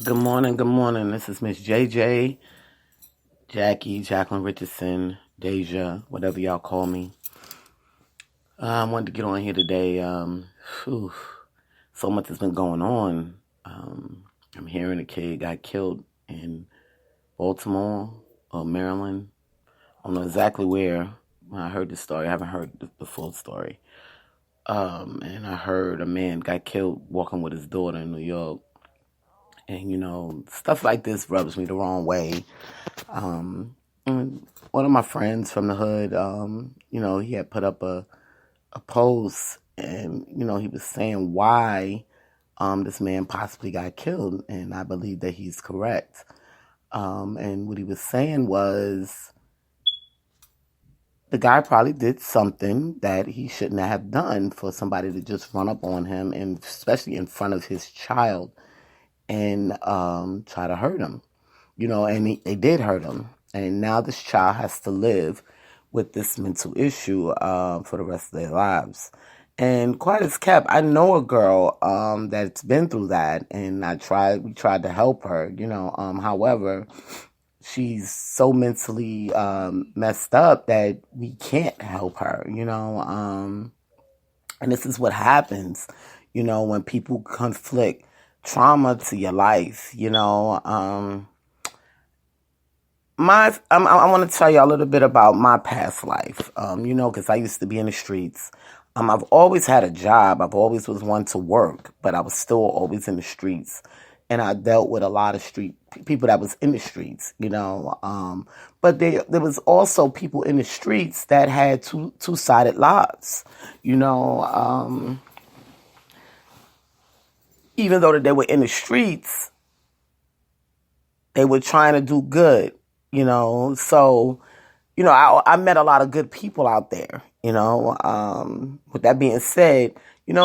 Good morning, good morning. This is Miss JJ, Jackie, Jacqueline Richardson, Deja, whatever y'all call me. I wanted to get on here today. Whew, so much has been going on. I'm hearing a kid got killed in Baltimore or Maryland. I don't know exactly where. When I heard the story, I haven't heard the full story. And I heard a man got killed walking with his daughter in New York. And, stuff like this rubs me the wrong way. And one of my friends from the hood, he had put up a post and, he was saying why this man possibly got killed. And I believe that he's correct. And what he was saying was the guy probably did something that he shouldn't have done for somebody to just run up on him, and especially in front of his child, and try to hurt him. And they did hurt him. And now this child has to live with this mental issue for the rest of their lives. And quite as kept, I know a girl that's been through that, and we tried to help her, however, she's so mentally messed up that we can't help her, and this is what happens, when people conflict trauma to your life, I want to tell you a little bit about my past life, because I used to be in the streets. I've always had a job. I've always was one to work, but I was still always in the streets. And I dealt with a lot of street people that was in the streets, But there was also people in the streets that had two-sided lives, Even though that they were in the streets, they were trying to do good, So, I met a lot of good people out there, With that being said,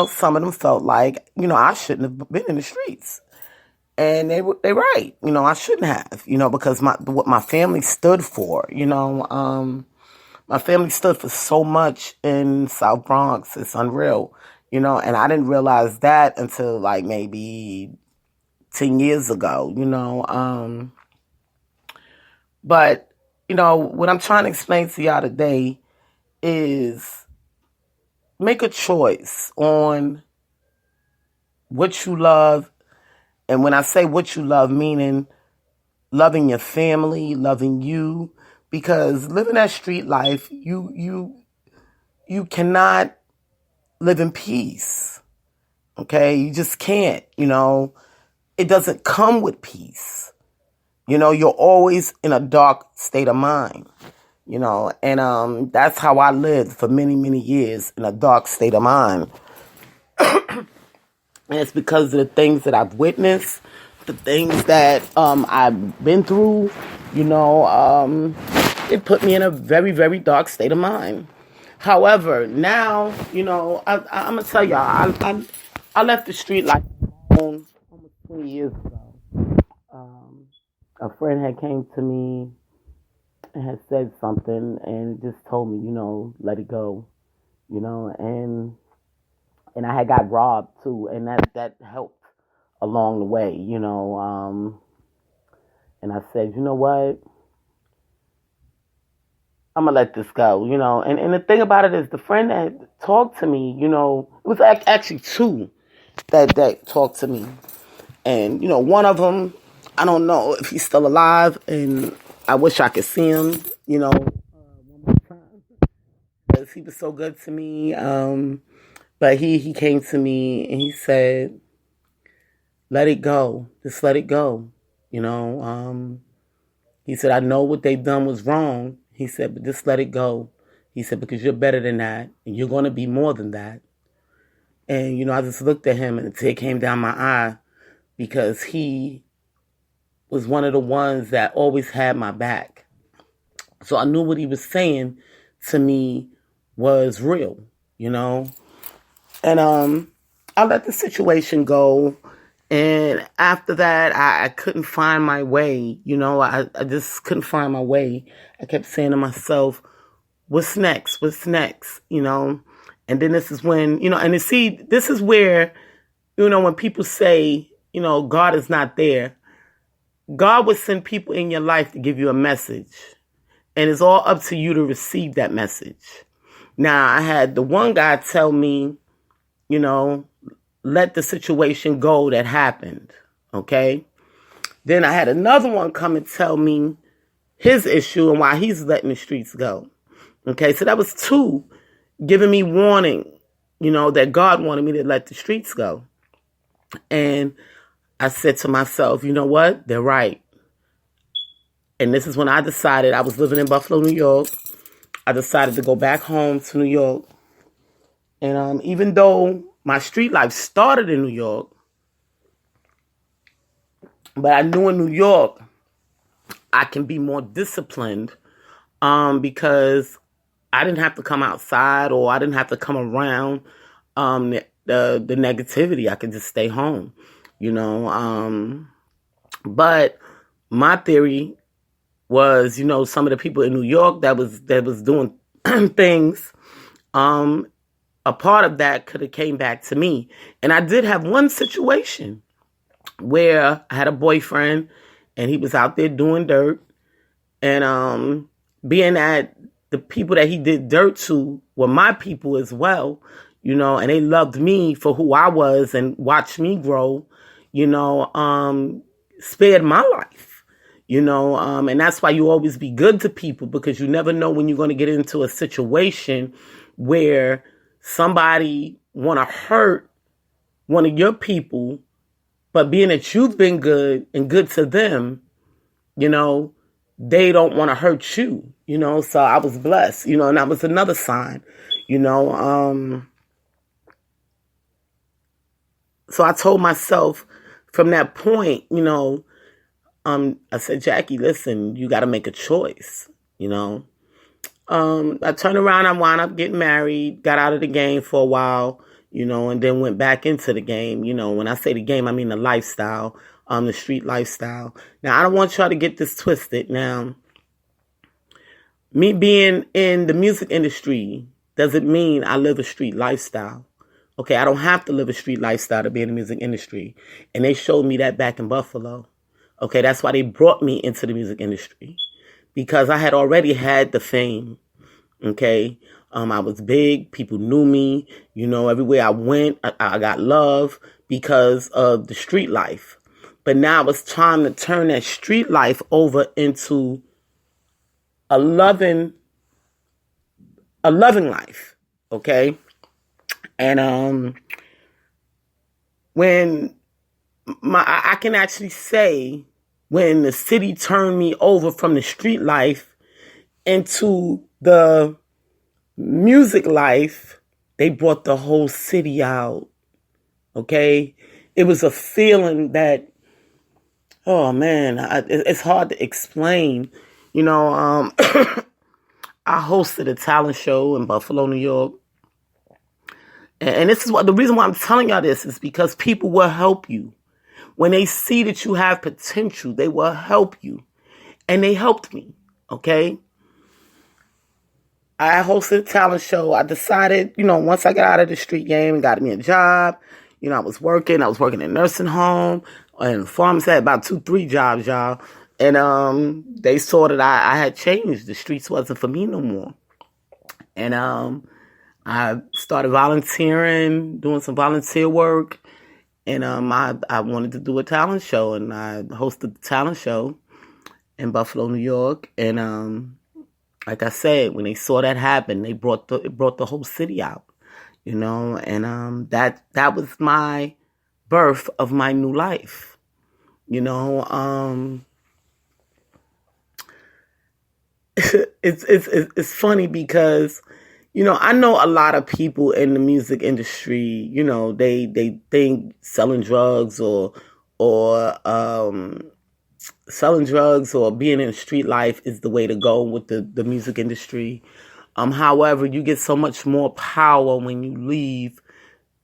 some of them felt like, I shouldn't have been in the streets. And they right, I shouldn't have, because what my family stood for, my family stood for so much in South Bronx. It's unreal, and I didn't realize that until like maybe 10 years ago, But, what I'm trying to explain to y'all today is make a choice on what you love. And when I say what you love, meaning loving your family, loving you, because living that street life, you cannot live in peace. Okay? You just can't, It doesn't come with peace. You're always in a dark state of mind, and that's how I lived for many, many years, in a dark state of mind. And it's because of the things that I've witnessed, the things that I've been through, it put me in a very, very dark state of mind. However, now, I'm going to tell y'all, I left the street like almost 20 years ago. A friend had came to me and had said something and just told me, let it go, and I had got robbed too, and that helped along the way, and I said, you know what, I'm gonna let this go, and the thing about it is the friend that talked to me, it was actually two that talked to me, and one of them, I don't know if he's still alive, and I wish I could see him, one more time, because he was so good to me. But he came to me and he said, let it go. Just let it go. He said, I know what they've done was wrong. He said, but just let it go. He said, because you're better than that. And you're going to be more than that. And, I just looked at him and a tear came down my eye, because he was one of the ones that always had my back. So I knew what he was saying to me was real, And I let the situation go. And after that, I couldn't find my way. I just couldn't find my way. I kept saying to myself, what's next? What's next? And then this is when, and you see, this is where, when people say, God is not there. God would send people in your life to give you a message. And it's all up to you to receive that message. Now, I had the one guy tell me, you know, let the situation go that happened. Okay. Then I had another one come and tell me his issue and why he's letting the streets go. Okay. So that was two giving me warning, you know, that God wanted me to let the streets go. And I said to myself, you know what? They're right. And this is when I decided, I was living in Buffalo, New York. I decided to go back home to New York. And even though my street life started in New York, but I knew in New York I can be more disciplined because I didn't have to come outside or I didn't have to come around the negativity. I could just stay home, you know. But my theory was, you know, some of the people in New York that was doing things, a part of that could have came back to me. And I did have one situation where I had a boyfriend and he was out there doing dirt. And being that the people that he did dirt to were my people as well, you know, and they loved me for who I was and watched me grow, you know, spared my life, you know, and that's why you always be good to people, because you never know when you're going to get into a situation where somebody want to hurt one of your people, but being that you've been good and good to them, you know, they don't want to hurt you, you know. So I was blessed, you know, and that was another sign, you know. So I told myself from that point, you know, I said, Jackie, listen, you got to make a choice, you know. I turned around, I wound up getting married, got out of the game for a while, you know, and then went back into the game. You know, when I say the game, I mean the lifestyle, the street lifestyle. Now, I don't want y'all to get this twisted. Now, me being in the music industry doesn't mean I live a street lifestyle. Okay, I don't have to live a street lifestyle to be in the music industry. And they showed me that back in Buffalo. Okay, that's why they brought me into the music industry. Because I had already had the fame. Okay, I was big. People knew me. You know, everywhere I went, I got love because of the street life. But now it was time to turn that street life over into a loving life. Okay, and when I can actually say, when the city turned me over from the street life into the music life, they brought the whole city out. Okay? It was a feeling that, oh man, it's hard to explain. You know, I hosted a talent show in Buffalo, New York. And this is what the reason why I'm telling y'all this is because people will help you. When they see that you have potential, they will help you. And they helped me, okay? I hosted a talent show. I decided, you know, once I got out of the street game and got me a job, you know, I was working in a nursing home and pharmacy. I had about 2-3 jobs, y'all. And they saw that I had changed. The streets wasn't for me no more. And I started volunteering, doing some volunteer work. And I wanted to do a talent show, and I hosted the talent show in Buffalo, New York. And like I said, when they saw that happen, it brought the whole city out, you know. And that was my birth of my new life, you know. It's funny because, you know, I know a lot of people in the music industry, you know, they think selling drugs or selling drugs or being in street life is the way to go with the music industry. However, you get so much more power when you leave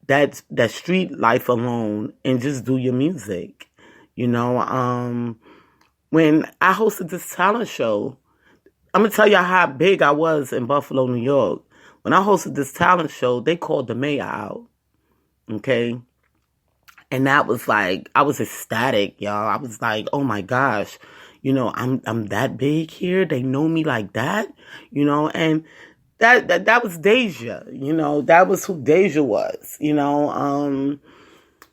that street life alone and just do your music. You know, when I hosted this talent show, I'm going to tell you how big I was in Buffalo, New York. When I hosted this talent show, they called the mayor out, okay? And that was like, I was ecstatic, y'all. I was like, oh my gosh, I'm that big here. They know me like that, and that was Deja, that was who Deja was,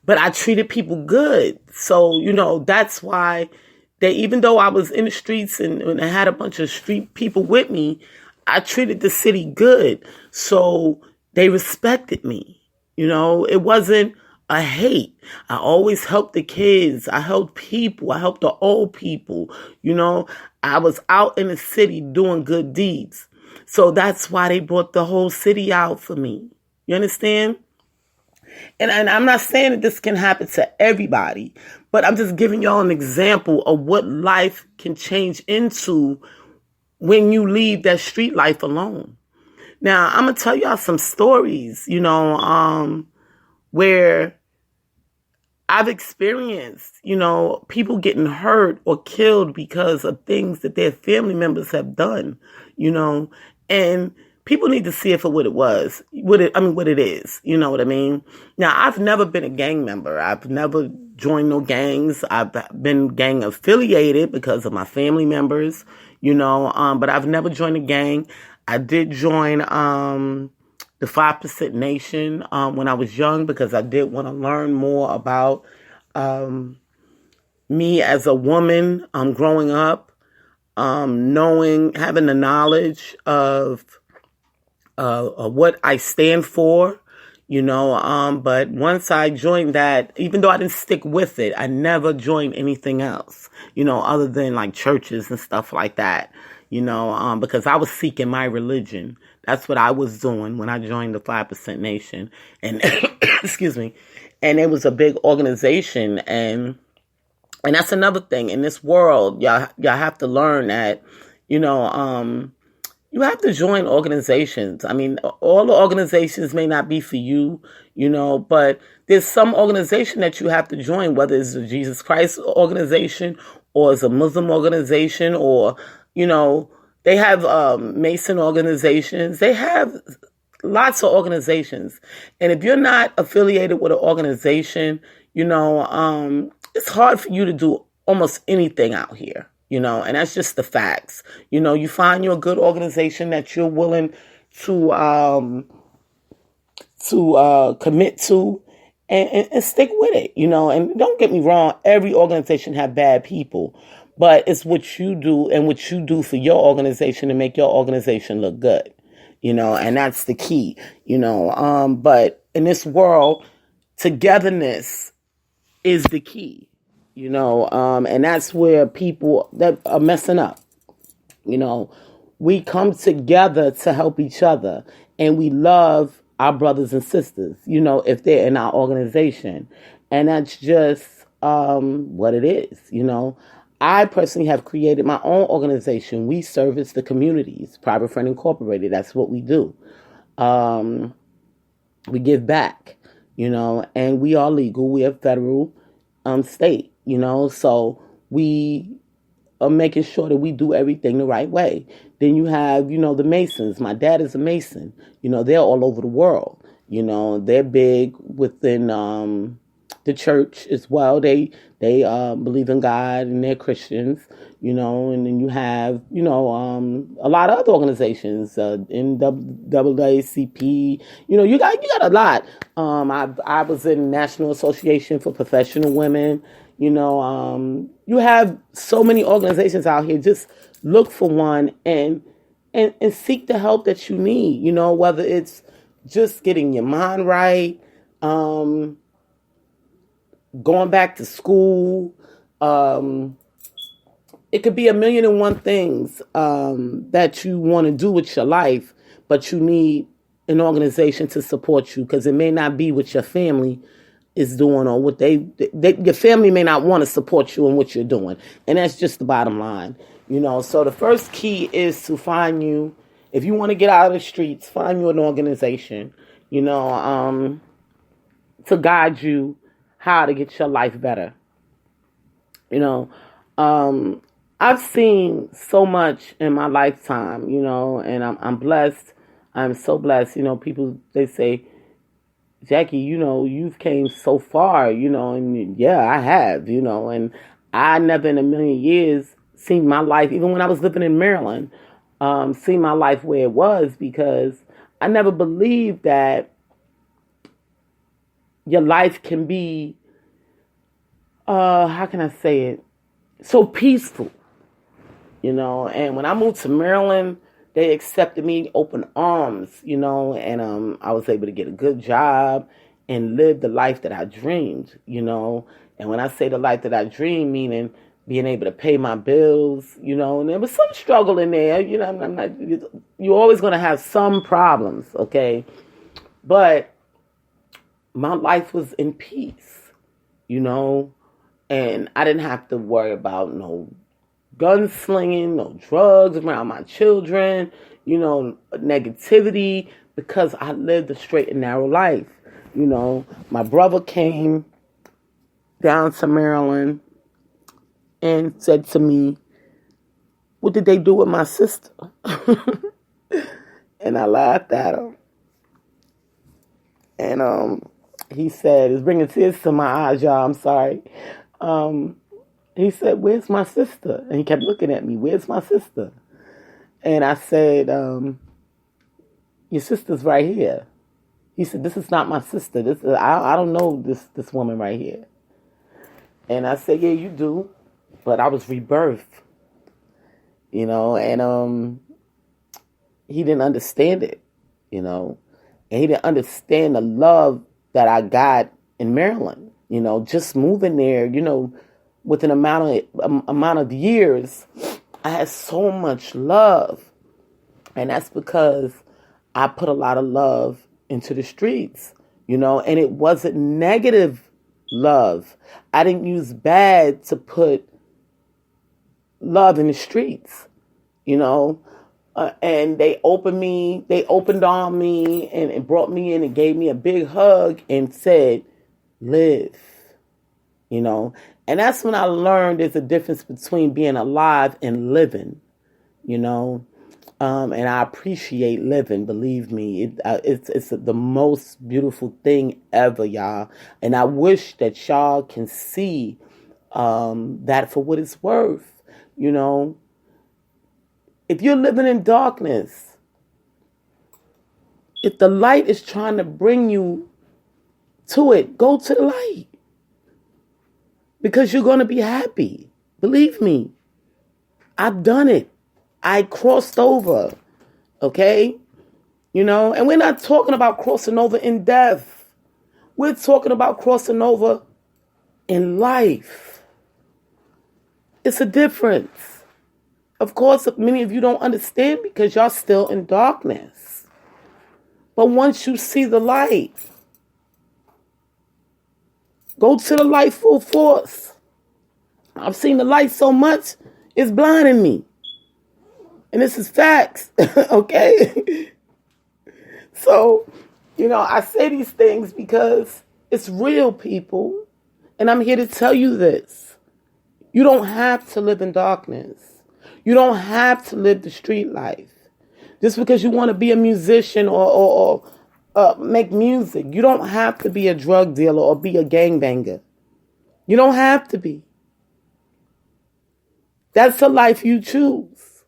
but I treated people good. So, that's why even though I was in the streets and I had a bunch of street people with me, I treated the city good. So they respected me. It wasn't a hate. I always helped the kids. I helped people. I helped the old people. I was out in the city doing good deeds. So that's why they brought the whole city out for me. You understand? And I'm not saying that this can happen to everybody, but I'm just giving y'all an example of what life can change into when you leave that street life alone. Now, I'm going to tell y'all some stories, where I've experienced, people getting hurt or killed because of things that their family members have done, and people need to see it for what it was, what it is, you know what I mean? Now, I've never been a gang member. I've never joined no gangs. I've been gang affiliated because of my family members, but I've never joined a gang. I did join, the 5% Nation when I was young because I did want to learn more about me as a woman growing up, having the knowledge of what I stand for, but once I joined that, even though I didn't stick with it, I never joined anything else, other than like churches and stuff like that, because I was seeking my religion. That's what I was doing when I joined the 5% Nation. And excuse me. And it was a big organization. And that's another thing. In this world, y'all have to learn that, you have to join organizations. I mean, all the organizations may not be for you, but there's some organization that you have to join, whether it's a Jesus Christ organization or it's a Muslim organization or, they have Mason organizations. They have lots of organizations. And if you're not affiliated with an organization, it's hard for you to do almost anything out here, and that's just the facts. You find you a good organization that you're willing to commit to and stick with it, and don't get me wrong, every organization have bad people. But it's what you do and what you do for your organization to make your organization look good, and that's the key, but in this world, togetherness is the key, and that's where people that are messing up, we come together to help each other and we love our brothers and sisters, if they're in our organization, and that's just what it is, I personally have created my own organization. We service the communities, Private Friend Incorporated. That's what we do. We give back, and we are legal. We are federal, state, so we are making sure that we do everything the right way. Then you have, the Masons. My dad is a Mason. They're all over the world. They're big within the church as well. They believe in God and they're Christians, and then you have, a lot of other organizations, NAACP, you got a lot. I was in National Association for Professional Women, you have so many organizations out here. Just look for one and seek the help that you need, whether it's just getting your mind right, going back to school. It could be 1,000,001 things that you want to do with your life, but you need an organization to support you because it may not be what your family is doing or what your family may not want to support you in what you're doing. And that's just the bottom line. So the first key is to find you, if you want to get out of the streets, find you an organization, to guide you how to get your life better. I've seen so much in my lifetime, and I'm blessed. I'm so blessed. People, they say, Jackie, you've came so far, and yeah, I have, and I never in a million years seen my life, even when I was living in Maryland, seen my life where it was because I never believed that your life can be, how can I say it, so peaceful, and when I moved to Maryland, they accepted me open arms, and I was able to get a good job and live the life that I dreamed, and when I say the life that I dreamed, meaning being able to pay my bills, and there was some struggle in there, I'm not, you're always going to have some problems, okay, but my life was in peace, and I didn't have to worry about no gunslinging, no drugs around my children, negativity, because I lived a straight and narrow life. My brother came down to Maryland and said to me, "What did they do with my sister?" And I laughed at him. And he said, it's bringing tears to my eyes, y'all, I'm sorry. He said, "Where's my sister?" And he kept looking at me, "Where's my sister?" And I said, "Your sister's right here." He said, "This is not my sister. I don't know this woman right here." And I said, "Yeah, you do, but I was rebirthed, and he didn't understand it, and he didn't understand the love that I got in Maryland, just moving there, with an amount of years, I had so much love, and that's because I put a lot of love into the streets, and it wasn't negative love. I didn't use bad to put love in the streets, and they opened on me and brought me in and gave me a big hug and said, "Live," and that's when I learned there's a difference between being alive and living, and I appreciate living. Believe me, it's the most beautiful thing ever, y'all. And I wish that y'all can see that for what it's worth. If you're living in darkness, if the light is trying to bring you to it, go to the light. Because you're going to be happy. Believe me. I've done it. I crossed over. Okay? And we're not talking about crossing over in death. We're talking about crossing over in life. It's a difference. Of course, many of you don't understand because y'all still in darkness. But once you see the light, go to the light full force. I've seen the light so much, it's blinding me. And this is facts, okay? So, I say these things because it's real, people. And I'm here to tell you this. You don't have to live in darkness. You don't have to live the street life. Just because you want to be a musician or make music. You don't have to be a drug dealer or be a gangbanger. You don't have to be. That's the life you choose.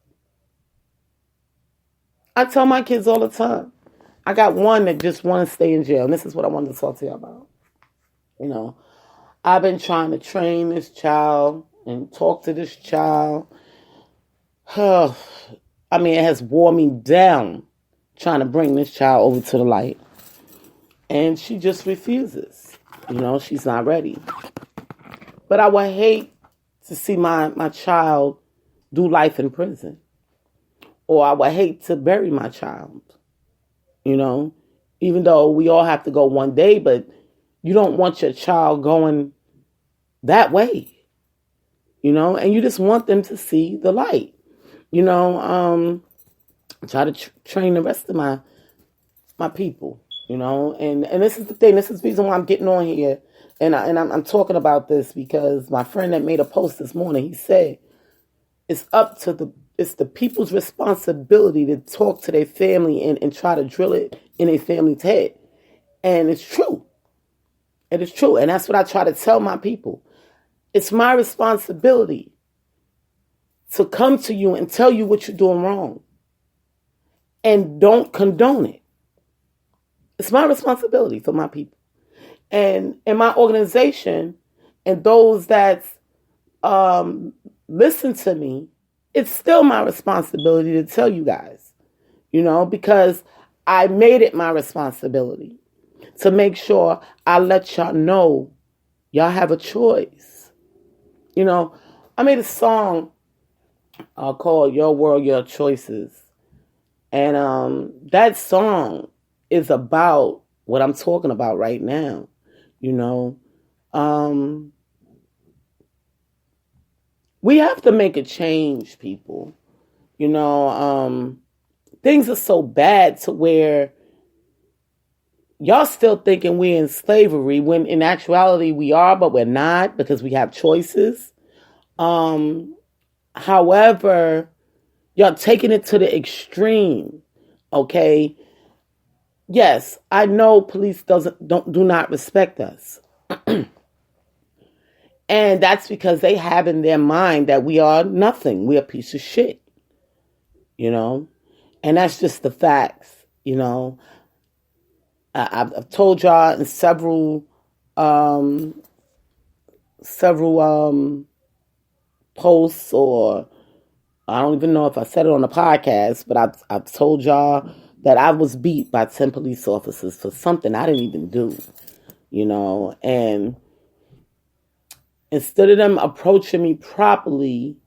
I tell my kids all the time. I got one that just want to stay in jail. And this is what I wanted to talk to you about. I've been trying to train this child and talk to this child. It has wore me down trying to bring this child over to the light. And she just refuses. She's not ready. But I would hate to see my child do life in prison. Or I would hate to bury my child. Even though we all have to go one day, but you don't want your child going that way. And you just want them to see the light. Try to train the rest of my people, and this is the thing. This is the reason why I'm getting on here, and I'm talking about this because my friend that made a post this morning, he said it's the people's responsibility to talk to their family and try to drill it in a family's head. And it's true. It is true. And that's what I try to tell my people. It's my responsibility to come to you and tell you what you're doing wrong. And don't condone it. It's my responsibility for my people. And in my organization, and those that listen to me, it's still my responsibility to tell you guys, because I made it my responsibility to make sure I let y'all know y'all have a choice. I made a song called Your World, Your Choices. And that song is about what I'm talking about right now. We have to make a change, people. Things are so bad to where y'all still thinking we're in slavery when in actuality we are, but we're not because we have choices. However, y'all taking it to the extreme, okay? Yes, I know police do not respect us. And that's because they have in their mind that we are nothing. We're a piece of shit. And that's just the facts. I've told y'all in several posts, or I don't even know if I said it on the podcast, but I've told y'all that I was beat by 10 police officers for something I didn't even do, and instead of them approaching me properly,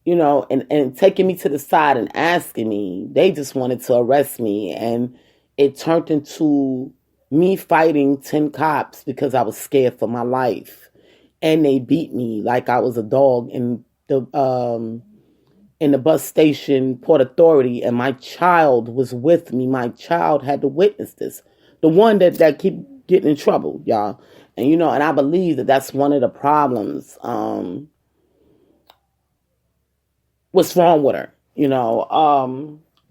and taking me to the side and asking me, they just wanted to arrest me. And it turned into me fighting 10 cops because I was scared for my life. And they beat me like I was a dog in the bus station, Port Authority, and my child was with me. My child had to witness this. The one that keep getting in trouble, y'all. And, and I believe that that's one of the problems. What's wrong with her,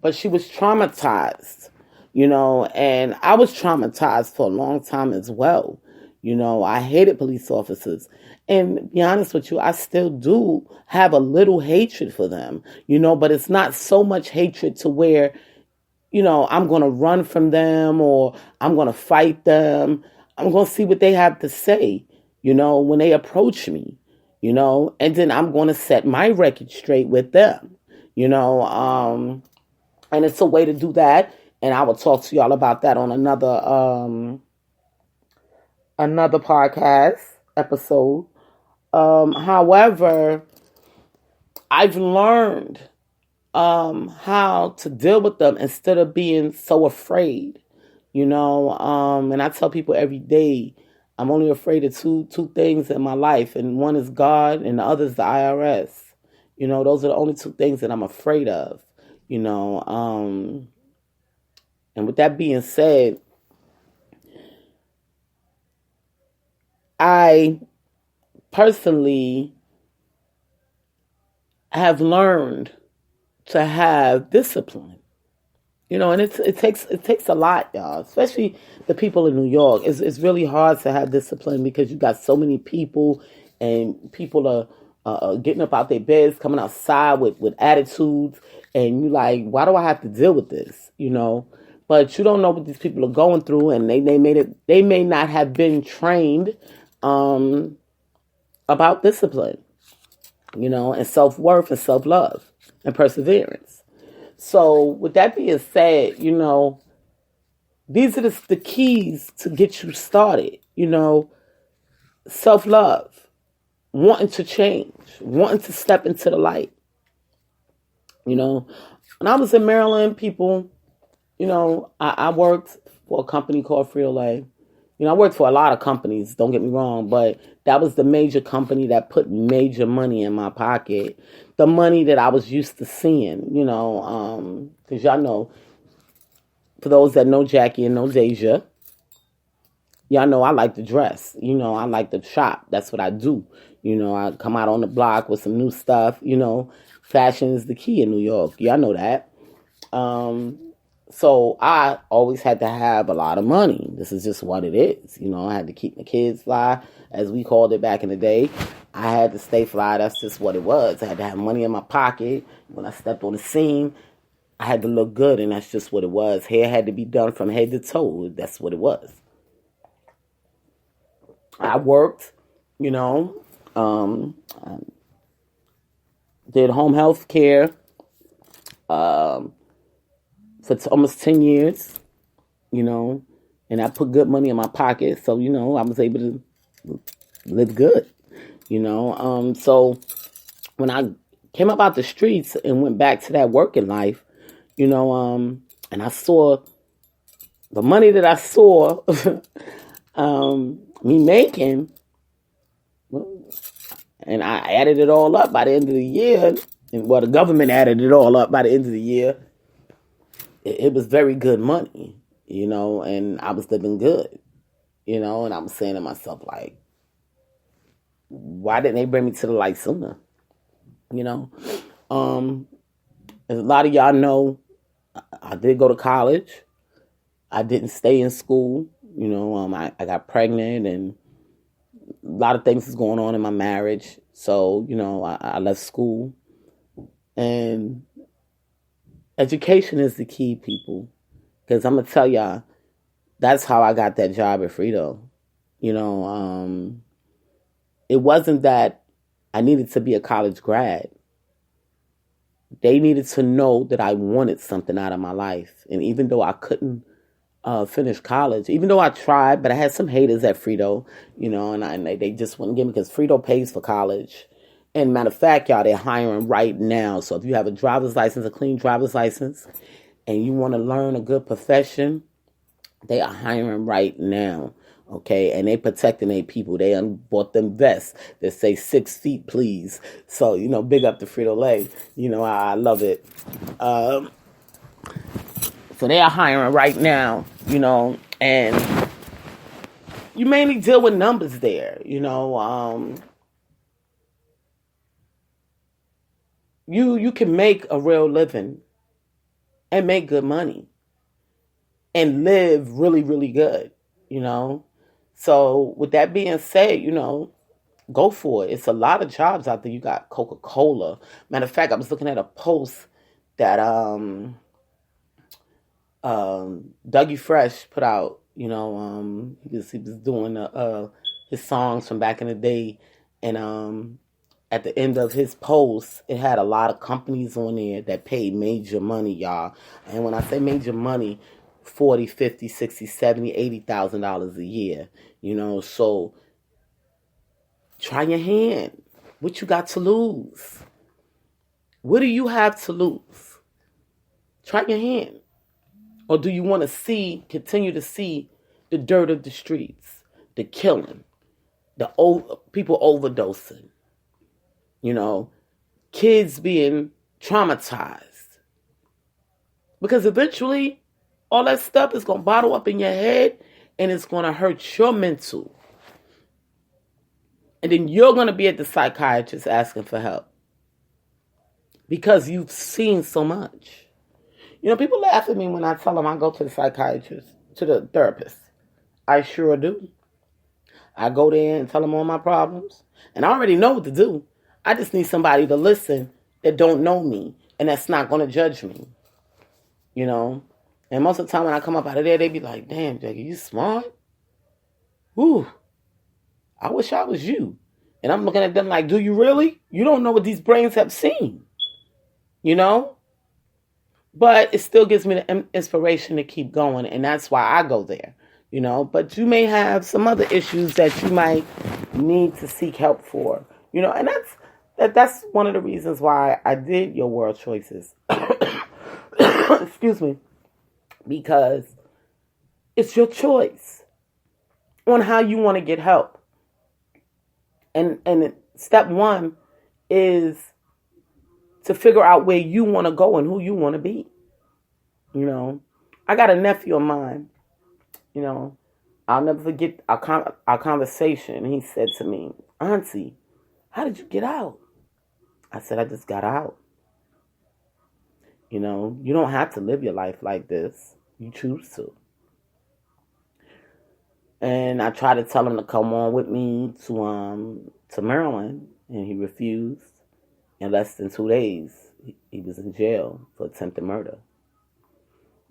but she was traumatized, and I was traumatized for a long time as well. I hated police officers. And to be honest with you, I still do have a little hatred for them, but it's not so much hatred to where, I'm going to run from them or I'm going to fight them. I'm going to see what they have to say, when they approach me, and then I'm going to set my record straight with them, and it's a way to do that. And I will talk to y'all about that on another podcast episode. However, I've learned how to deal with them instead of being so afraid, and I tell people every day, I'm only afraid of two things in my life, and one is God and the other is the IRS. Those are the only two things that I'm afraid of, and with that being said, I personally have learned to have discipline, and it takes a lot, y'all, especially the people in New York. It's really hard to have discipline because you got so many people, and people are getting up out their beds, coming outside with attitudes, and you like, why do I have to deal with this, But you don't know what these people are going through, and they may not have been trained about discipline, and self-worth and self-love and perseverance. So with that being said, these are the keys to get you started, self-love, wanting to change, wanting to step into the light. When I was in Maryland, people, I worked for a company called Frito-Lay. I worked for a lot of companies, don't get me wrong, but that was the major company that put major money in my pocket. The money that I was used to seeing, because y'all know, for those that know Jackie and know Deja, y'all know I like to dress. I like to shop. That's what I do. I come out on the block with some new stuff. Fashion is the key in New York. Y'all know that. So I always had to have a lot of money. This is just what it is. I had to keep my kids fly, as we called it back in the day. I had to stay fly. That's just what it was. I had to have money in my pocket. When I stepped on the scene, I had to look good, and that's just what it was. Hair had to be done from head to toe. That's what it was. I worked, I did home health care for almost 10 years, and I put good money in my pocket. So, I was able to live good, So when I came up out the streets and went back to that working life, and I saw the money that I saw me making, and I added it all up by the end of the year, and the government added it all up by the end of the year. It was very good money, and I was living good, and I was saying to myself, like, why didn't they bring me to the light sooner? As a lot of y'all know, I did go to college. I didn't stay in school. I got pregnant, and a lot of things was going on in my marriage. So, I left school. And education is the key, people. Because I'm going to tell y'all, that's how I got that job at Frito. It wasn't that I needed to be a college grad. They needed to know that I wanted something out of my life. And even though I couldn't finish college, even though I tried, but I had some haters at Frito, and they just wouldn't give me, because Frito pays for college. And matter of fact, y'all, they're hiring right now. So if you have a driver's license, a clean driver's license, and you want to learn a good profession, they are hiring right now. Okay, and they protecting their people. They bought them vests that say 6 feet, please. So, big up to Frito-Lay. I love it. So they are hiring right now, and you mainly deal with numbers there, You can make a real living and make good money and live really, really good, So with that being said, go for it. It's a lot of jobs out there. You got Coca-Cola. Matter of fact, I was looking at a post that Dougie Fresh put out. He was doing his songs from back in the day, and at the end of his post, it had a lot of companies on there that paid major money, y'all. And when I say major money, $40,000, $50,000, $60,000, $70,000, $80,000 a year. So try your hand. What you got to lose? What do you have to lose? Try your hand. Or do you want to continue to see the dirt of the streets, the killing, the people overdosing, kids being traumatized? Because eventually, all that stuff is going to bottle up in your head, and it's going to hurt your mental. And then you're going to be at the psychiatrist asking for help. Because you've seen so much. People laugh at me when I tell them I go to the psychiatrist, to the therapist. I sure do. I go there and tell them all my problems. And I already know what to do. I just need somebody to listen that don't know me and that's not going to judge me. And most of the time when I come up out of there, they be like, damn, Jackie, you smart? Whew. I wish I was you. And I'm looking at them like, do you really? You don't know what these brains have seen. But it still gives me the inspiration to keep going. And that's why I go there. But you may have some other issues that you might need to seek help for. And that's one of the reasons why I did Your World Choices. Excuse me. Because it's your choice on how you want to get help. And step one is to figure out where you want to go and who you want to be. I got a nephew of mine, I'll never forget our conversation. He said to me, Auntie, how did you get out? I said, I just got out. You don't have to live your life like this. You choose to. And I tried to tell him to come on with me to Maryland, and he refused. In less than 2 days, he was in jail for attempted murder.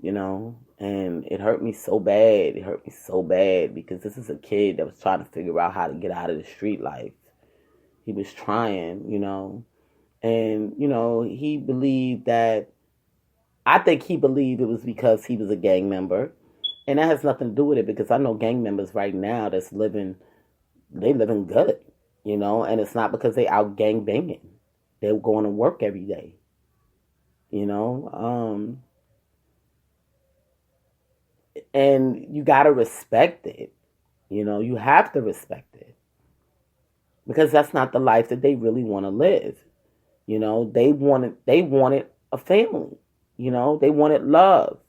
And it hurt me so bad. It hurt me so bad because this is a kid that was trying to figure out how to get out of the street life. He was trying, and he believed that. I think he believed it was because he was a gang member. And that has nothing to do with it because I know gang members right now that's living good, and it's not because they out gang banging. They're going to work every day, and you got to respect it. You have to respect it because that's not the life that they really want to live. They wanted a family. They wanted love.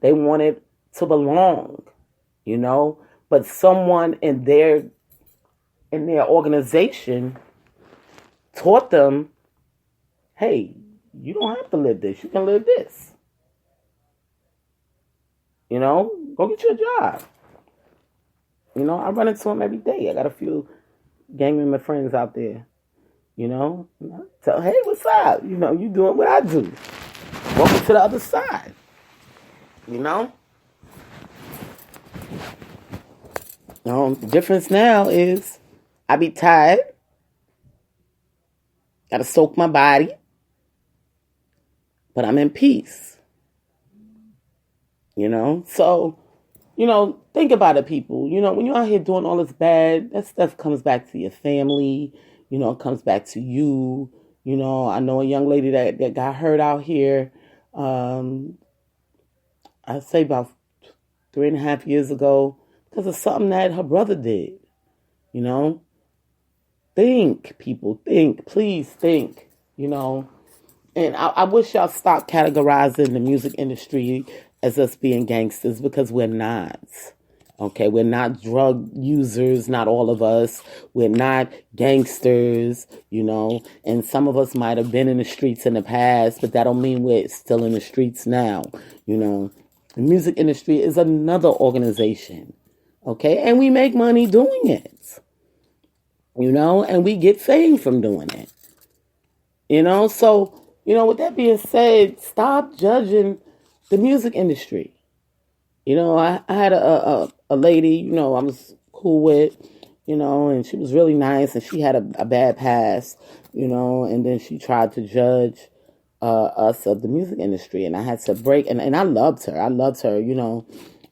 They wanted to belong, but someone in their organization taught them, hey, you don't have to live this. You can live this. Go get you a job. I run into them every day. I got a few gang member friends out there. Tell, hey, what's up? You doing what I do. Welcome to the other side. The difference now is I be tired. Gotta soak my body. But I'm in peace. So, think about it, people. When you're out here doing all this bad, that stuff comes back to your family. It comes back to you. I know a young lady that got hurt out here. I'd say about 3.5 years ago because of something that her brother did. Think, people, think. Please think, And I wish y'all stop categorizing the music industry as us being gangsters because we're not. Okay, we're not drug users, not all of us. We're not gangsters, and some of us might have been in the streets in the past, but that don't mean we're still in the streets now, The music industry is another organization, okay? And we make money doing it, and we get fame from doing it, So, with that being said, stop judging the music industry. I had a lady, I was cool with, and she was really nice, and she had a bad past, and then she tried to judge us of the music industry, and I had to break, and I loved her,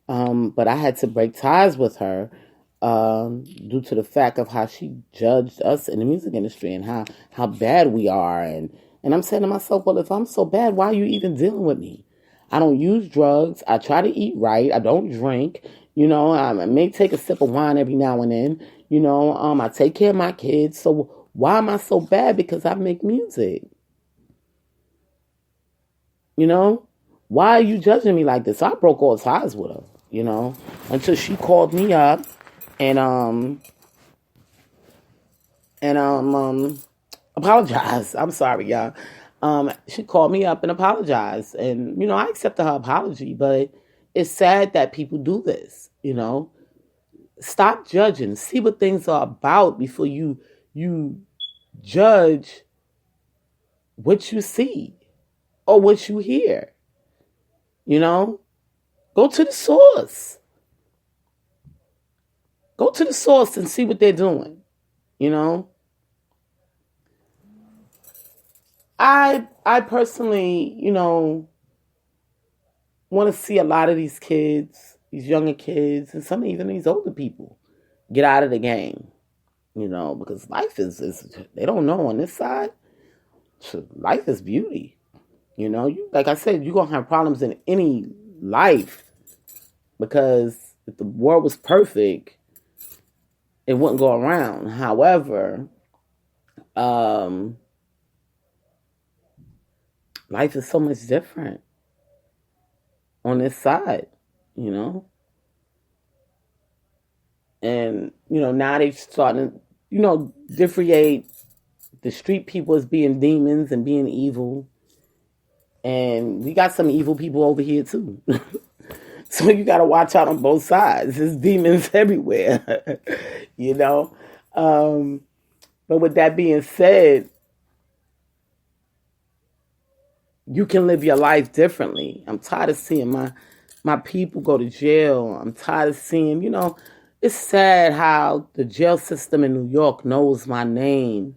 but I had to break ties with her due to the fact of how she judged us in the music industry and how bad we are, and I'm saying to myself, well, if I'm so bad, why are you even dealing with me? I don't use drugs. I try to eat right. I don't drink. I may take a sip of wine every now and then. I take care of my kids. So why am I so bad? Because I make music. Why are you judging me like this? So I broke all ties with her, until she called me up and apologized. I'm sorry, y'all. She called me up and apologized. And, I accepted her apology, but it's sad that people do this, Stop judging. See what things are about before you judge what you see or what you hear. Go to the source. Go to the source and see what they're doing, I personally, want to see a lot of these kids, these younger kids, and some even these older people get out of the game, because life is they don't know on this side. Life is beauty, like I said, you're going to have problems in any life because if the world was perfect, it wouldn't go around. However, life is so much different on this side, And, now they're starting to, differentiate the street people as being demons and being evil. And we got some evil people over here too. So you got to watch out on both sides. There's demons everywhere, you know. Um, but with that being said, you can live your life differently. I'm tired of seeing my people go to jail. I'm tired of seeing, it's sad how the jail system in New York knows my name.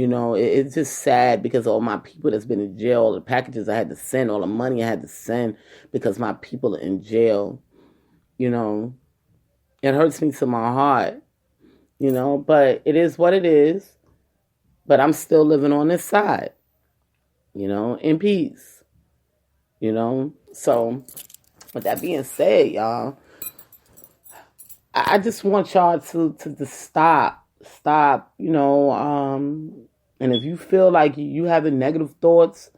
It's just sad because all my people that's been in jail, all the packages I had to send, all the money I had to send because my people are in jail. It hurts me to my heart, but it is what it is. But I'm still living on this side, in peace, So, with that being said, y'all, I just want y'all to stop, and if you feel like you having negative thoughts,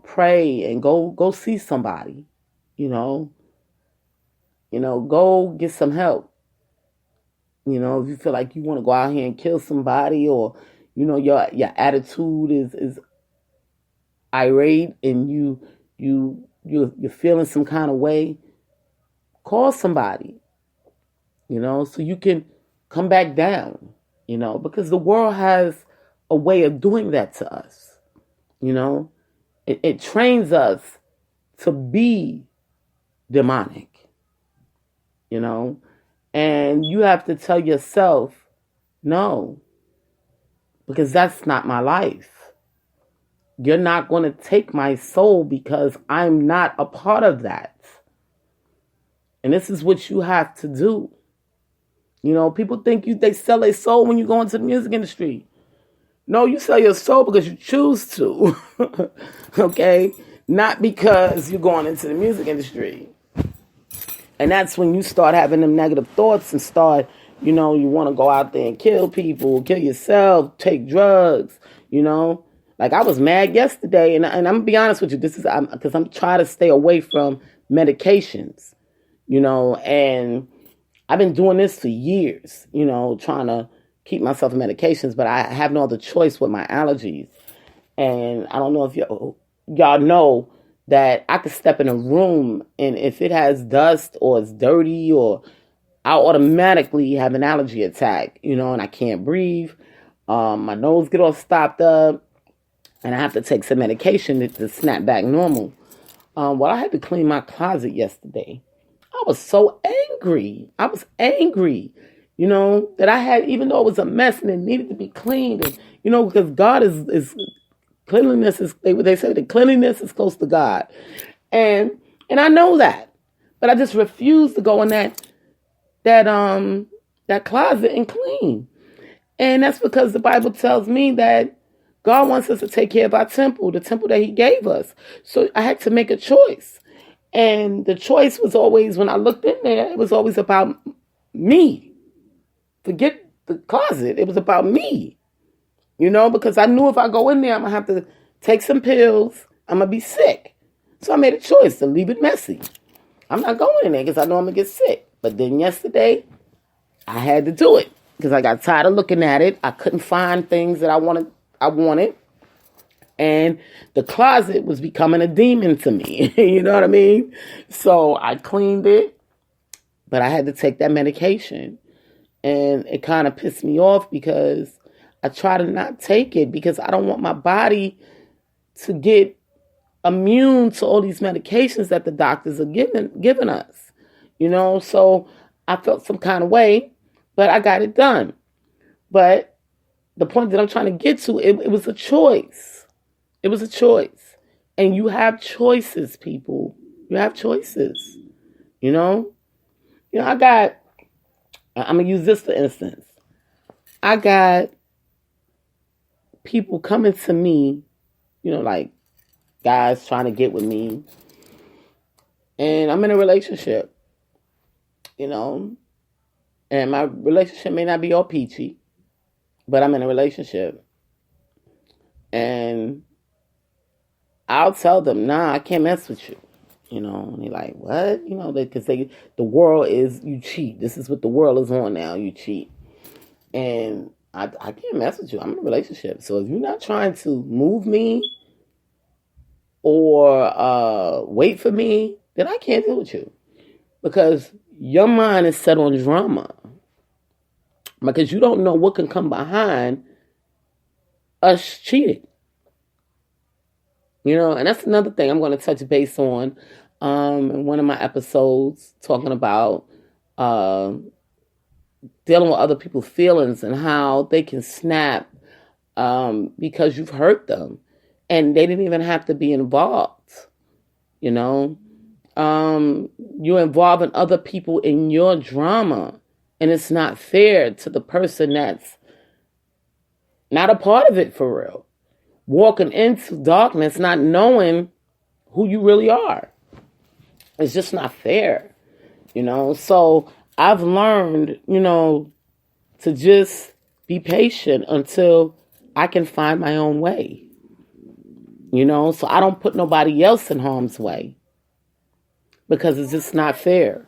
pray and go see somebody, go get some help. If you feel like you want to go out here and kill somebody, or your attitude is irate and you're feeling some kind of way, call somebody, so you can come back down, because the world has a way of doing that to us. It trains us to be demonic, and you have to tell yourself, no, because that's not my life. You're not going to take my soul because I'm not a part of that. And this is what you have to do. People think they sell their soul when you go into the music industry. No, you sell your soul because you choose to. Okay? Not because you're going into the music industry. And that's when you start having them negative thoughts and start, you want to go out there and kill people, kill yourself, take drugs, Like I was mad yesterday, and I'm going to be honest with you, this is because I'm trying to stay away from medications, and I've been doing this for years, trying to keep myself in medications, but I have no other choice with my allergies. And I don't know if y'all know that I could step in a room, and if it has dust or it's dirty, or I'll automatically have an allergy attack, and I can't breathe. My nose get all stopped up, and I have to take some medication to snap back normal. Well, I had to clean my closet yesterday. I was so angry. I was angry, that I had, even though it was a mess and it needed to be cleaned, and, because God is cleanliness is, they say that cleanliness is close to God. And I know that, but I just refuse to go in that closet and clean. And that's because the Bible tells me that God wants us to take care of our temple, the temple that he gave us. So I had to make a choice. And the choice was always, when I looked in there, it was always about me. Forget the closet. It was about me. Because I knew if I go in there, I'm going to have to take some pills. I'm going to be sick. So I made a choice to leave it messy. I'm not going in there because I know I'm going to get sick. But then yesterday, I had to do it because I got tired of looking at it. I couldn't find things that I wanted. And the closet was becoming a demon to me. You know what I mean? So I cleaned it, but I had to take that medication. And it kind of pissed me off because I try to not take it because I don't want my body to get immune to all these medications that the doctors are giving us. So I felt some kind of way, but I got it done. But the point that I'm trying to get to, it was a choice. It was a choice. And you have choices, people. You have choices. I'm going to use this for instance. I got people coming to me, like guys trying to get with me. And I'm in a relationship, and my relationship may not be all peachy, but I'm in a relationship. And I'll tell them, nah, I can't mess with you. And they're like, what? Because the world is, you cheat. This is what the world is on now, you cheat. And I can't mess with you. I'm in a relationship. So if you're not trying to move me, or wait for me, then I can't deal with you. Because your mind is set on drama. Because you don't know what can come behind us cheating. And that's another thing I'm going to touch base on in one of my episodes, talking about dealing with other people's feelings and how they can snap because you've hurt them. And they didn't even have to be involved. You're involving other people in your drama. And it's not fair to the person that's not a part of it for real. Walking into darkness, not knowing who you really are. It's just not fair, So I've learned, to just be patient until I can find my own way. So I don't put nobody else in harm's way. Because it's just not fair,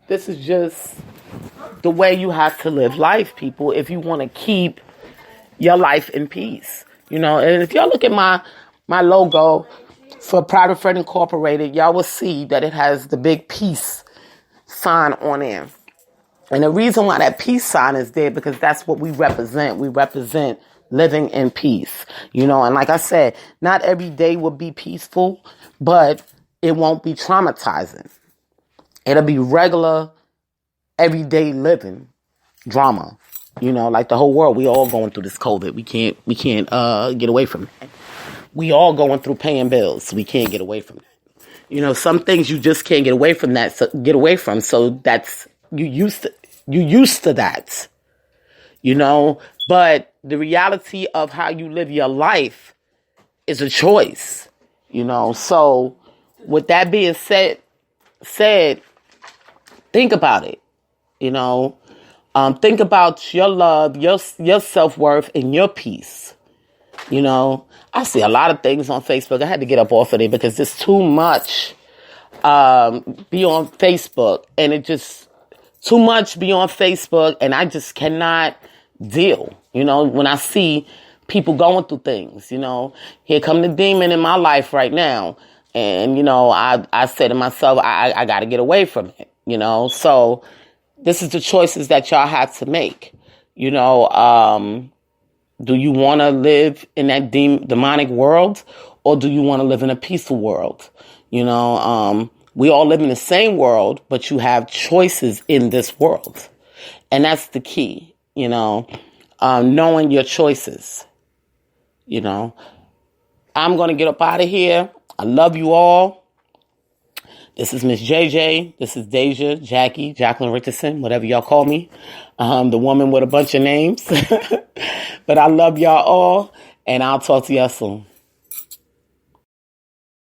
This is just the way you have to live life, people, if you want to keep your life in peace. And if y'all look at my logo for Private Friend Incorporated, y'all will see that it has the big peace sign on there. And the reason why that peace sign is there, because that's what we represent. We represent living in peace, and like I said, not every day will be peaceful, but it won't be traumatizing. It'll be regular, everyday living drama. Like the whole world, we all going through this COVID. We can't get away from it. We all going through paying bills. We can't get away from that. Some things you just can't get away from that. So that's you used to that. But the reality of how you live your life is a choice. So with that being said, think about it. Think about your love, your self-worth, and your peace. I see a lot of things on Facebook. I had to get up off of it because there's too much be on Facebook. And it just, too much be on Facebook. And I just cannot deal, when I see people going through things, Here come the demon in my life right now. And, I say to myself, I got to get away from it, So this is the choices that y'all have to make. Do you want to live in that demonic world, or do you want to live in a peaceful world? We all live in the same world, but you have choices in this world. And that's the key, knowing your choices. I'm going to get up out of here. I love you all. This is Miss JJ. This is Deja, Jackie, Jacqueline Richardson, whatever y'all call me. The woman with a bunch of names. But I love y'all all, and I'll talk to y'all soon.